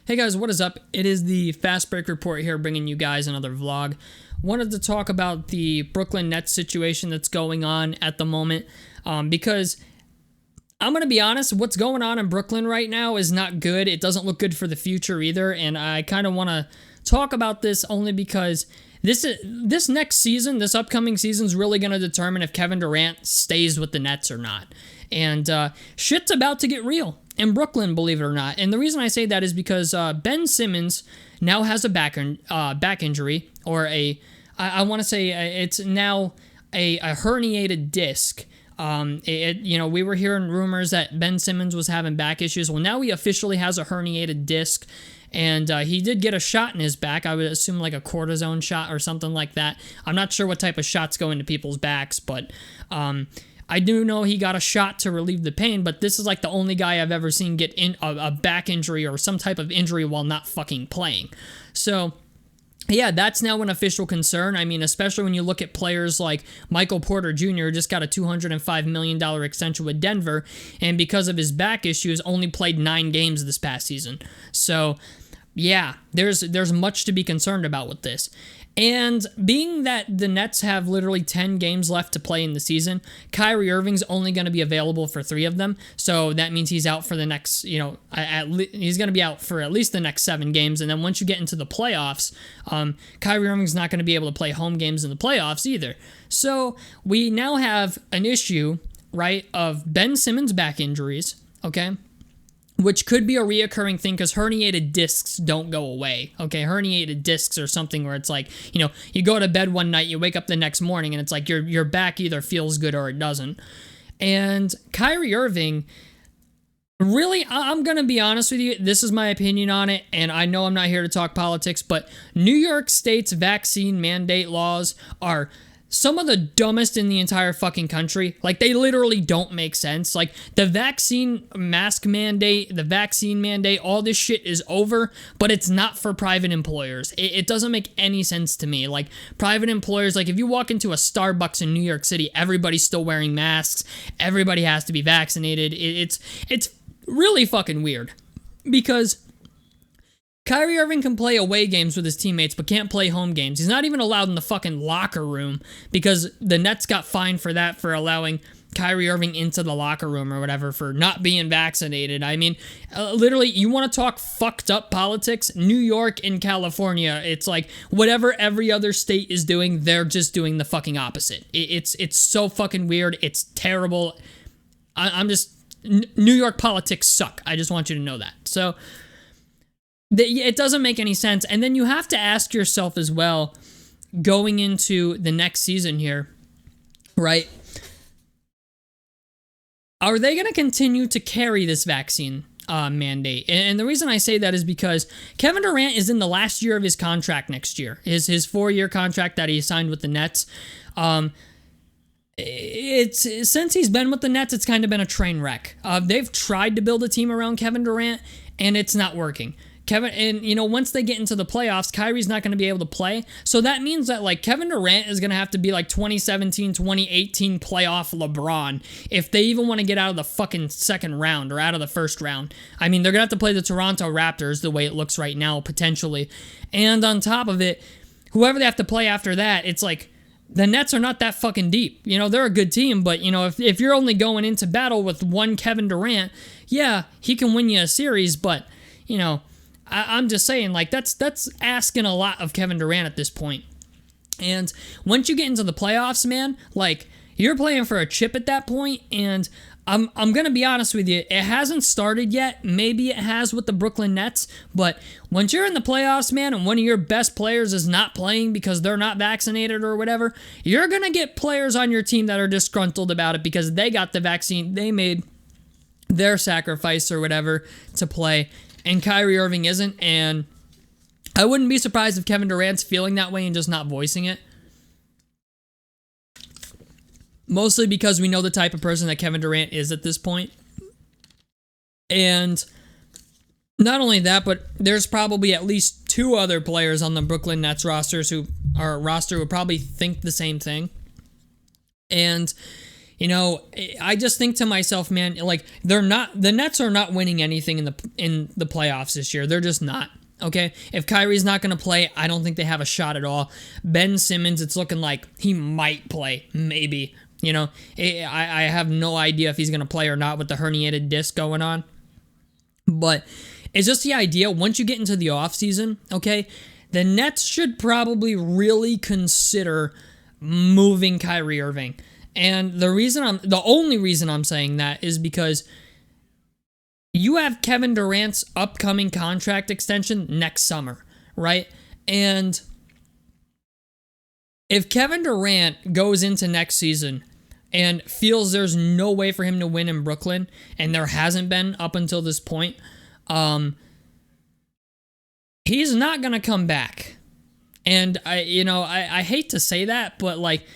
Hey guys, what is up? It is the Fast Break Report here, bringing you guys another vlog. Wanted to talk about the Brooklyn Nets situation that's going on at the moment, because I'm going to be honest, what's going on in Brooklyn right now is not good. It doesn't look good for the future either, and I kind of want to talk about this only because this next season, this upcoming season, is really going to determine if Kevin Durant stays with the Nets or not. And shit's about to get real in Brooklyn, believe it or not. And the reason I say that is because Ben Simmons now has a back injury, or I want to say it's now a herniated disc. We were hearing rumors that Ben Simmons was having back issues. Well, now he officially has a herniated disc. And he did get a shot in his back. I would assume like a cortisone shot or something like that. I'm not sure what type of shots go into people's backs, but I do know he got a shot to relieve the pain. But this is like the only guy I've ever seen get a back injury or some type of injury while not fucking playing. So yeah, that's now an official concern. I mean, especially when you look at players like Michael Porter Jr., who just got a $205 million extension with Denver, and because of his back issues, only played 9 games this past season. So yeah, there's much to be concerned about with this. And being that the Nets have literally 10 games left to play in the season, Kyrie Irving's only going to be available for 3 of them. So that means he's out for the next, he's going to be out for at least the next 7 games. And then once you get into the playoffs, Kyrie Irving's not going to be able to play home games in the playoffs either. So we now have an issue, right, of Ben Simmons' back injuries, okay? Which could be a reoccurring thing because herniated discs don't go away, okay? Herniated discs are something where it's like, you go to bed one night, you wake up the next morning, and it's like your back either feels good or it doesn't. And Kyrie Irving, really, I'm going to be honest with you, this is my opinion on it, and I know I'm not here to talk politics, but New York State's vaccine mandate laws are some of the dumbest in the entire fucking country. Like, they literally don't make sense. Like, the vaccine mask mandate, the vaccine mandate, all this shit is over, but it's not for private employers. It doesn't make any sense to me. Like, private employers, like, if you walk into a Starbucks in New York City, everybody's still wearing masks. Everybody has to be vaccinated. It's really fucking weird. Because Kyrie Irving can play away games with his teammates, but can't play home games. He's not even allowed in the fucking locker room because the Nets got fined for that, for allowing Kyrie Irving into the locker room or whatever, for not being vaccinated. I mean, literally, you want to talk fucked up politics? New York and California, it's like whatever every other state is doing, they're just doing the fucking opposite. It's so fucking weird. It's terrible. New York politics suck. I just want you to know that. So it doesn't make any sense. And then you have to ask yourself as well, going into the next season here, right? Are they going to continue to carry this vaccine mandate? And the reason I say that is because Kevin Durant is in the last year of his contract next year. His 4-year contract that he signed with the Nets. Since he's been with the Nets, it's kind of been a train wreck. They've tried to build a team around Kevin Durant, and it's not working. Once they get into the playoffs, Kyrie's not going to be able to play. So that means that, like, Kevin Durant is going to have to be like 2017, 2018 playoff LeBron if they even want to get out of the fucking second round or out of the first round. I mean, they're going to have to play the Toronto Raptors the way it looks right now, potentially. And on top of it, whoever they have to play after that, it's like, the Nets are not that fucking deep. They're a good team, but, if you're only going into battle with one Kevin Durant, yeah, he can win you a series, but, I'm just saying, like, that's asking a lot of Kevin Durant at this point. And once you get into the playoffs, man, like, you're playing for a chip at that point, and I'm going to be honest with you, it hasn't started yet. Maybe it has with the Brooklyn Nets, but once you're in the playoffs, man, and one of your best players is not playing because they're not vaccinated or whatever, you're going to get players on your team that are disgruntled about it because they got the vaccine, they made their sacrifice or whatever to play, and Kyrie Irving isn't, and I wouldn't be surprised if Kevin Durant's feeling that way and just not voicing it. Mostly because we know the type of person that Kevin Durant is at this point. And not only that, but there's probably at least 2 other players on the Brooklyn Nets roster who probably think the same thing. And I just think to myself, man, like the Nets are not winning anything in the playoffs this year. They're just not. Okay, if Kyrie's not going to play, I don't think they have a shot at all. Ben Simmons, it's looking like he might play, maybe. I have no idea if he's going to play or not with the herniated disc going on. But it's just the idea, once you get into the offseason, okay, the Nets should probably really consider moving Kyrie Irving. And the only reason I'm saying that is because you have Kevin Durant's upcoming contract extension next summer, right? And if Kevin Durant goes into next season and feels there's no way for him to win in Brooklyn, and there hasn't been up until this point, he's not going to come back. And I hate to say that, but like,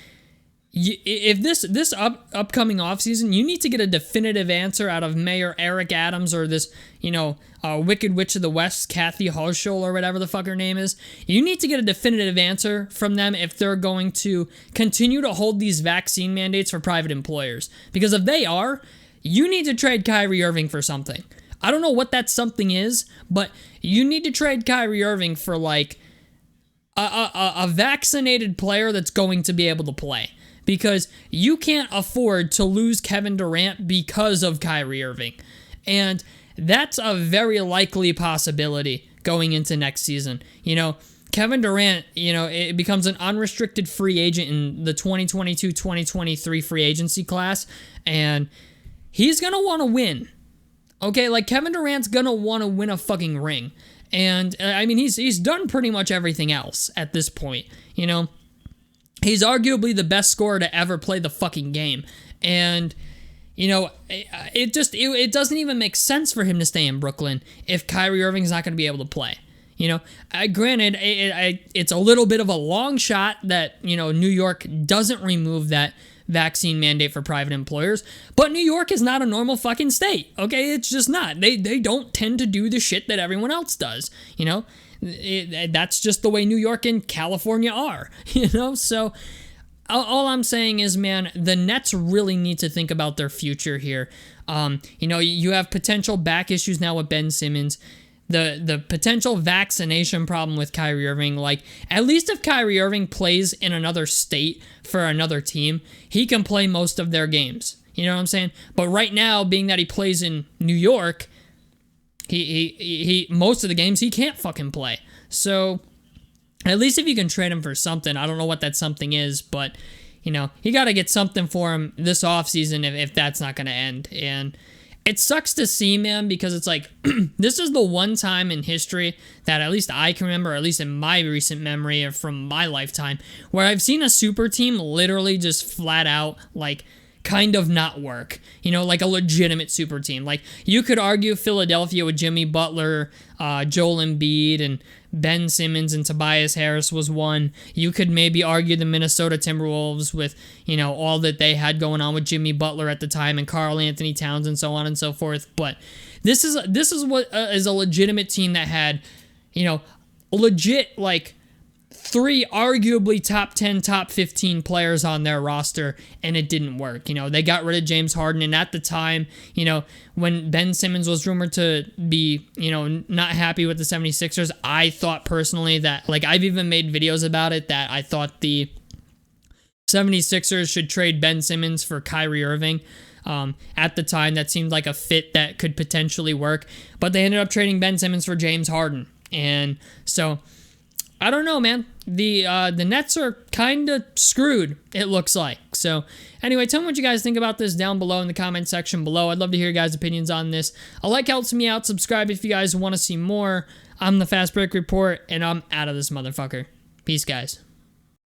if this upcoming offseason, you need to get a definitive answer out of Mayor Eric Adams or this, Wicked Witch of the West, Kathy Hochul, or whatever the fuck her name is. You need to get a definitive answer from them if they're going to continue to hold these vaccine mandates for private employers. Because if they are, you need to trade Kyrie Irving for something. I don't know what that something is, but you need to trade Kyrie Irving for like a vaccinated player that's going to be able to play. Because you can't afford to lose Kevin Durant because of Kyrie Irving. And that's a very likely possibility going into next season. Kevin Durant, it becomes an unrestricted free agent in the 2022-2023 free agency class. And he's going to want to win. Okay, like Kevin Durant's going to want to win a fucking ring. And, I mean, he's done pretty much everything else at this point, He's arguably the best scorer to ever play the fucking game. And, it doesn't even make sense for him to stay in Brooklyn if Kyrie Irving's not going to be able to play. Granted, it's a little bit of a long shot that, New York doesn't remove that vaccine mandate for private employers, but New York is not a normal fucking state, okay? It's just not. They don't tend to do the shit that everyone else does, That's just the way New York and California are, So all I'm saying is, man, the Nets really need to think about their future here. You have potential back issues now with Ben Simmons. The potential vaccination problem with Kyrie Irving. Like, at least if Kyrie Irving plays in another state for another team, he can play most of their games. You know what I'm saying? But right now, being that he plays in New York, he most of the games he can't fucking play. So at least if you can trade him for something, I don't know what that something is, but you got to get something for him this offseason if that's not going to end. And it sucks to see, man, because it's like this is the one time in history that at least I can remember, or at least in my recent memory or from my lifetime, where I've seen a super team literally just flat out like kind of not work, like a legitimate super team. Like, you could argue Philadelphia with Jimmy Butler, Joel Embiid, and Ben Simmons and Tobias Harris was one. You could maybe argue the Minnesota Timberwolves with, all that they had going on with Jimmy Butler at the time and Karl Anthony Towns and so on and so forth. But this is what is a legitimate team that had, legit, like, 3 arguably top 10, top 15 players on their roster, and it didn't work. They got rid of James Harden, and at the time, when Ben Simmons was rumored to be, not happy with the 76ers, I thought personally that, like, I've even made videos about it, that I thought the 76ers should trade Ben Simmons for Kyrie Irving. At the time, that seemed like a fit that could potentially work, but they ended up trading Ben Simmons for James Harden, and so I don't know, man. The Nets are kind of screwed, it looks like. So, anyway, tell me what you guys think about this down below in the comment section below. I'd love to hear your guys' opinions on this. A like helps me out. Subscribe if you guys want to see more. I'm the Fast Break Report, and I'm out of this motherfucker. Peace, guys.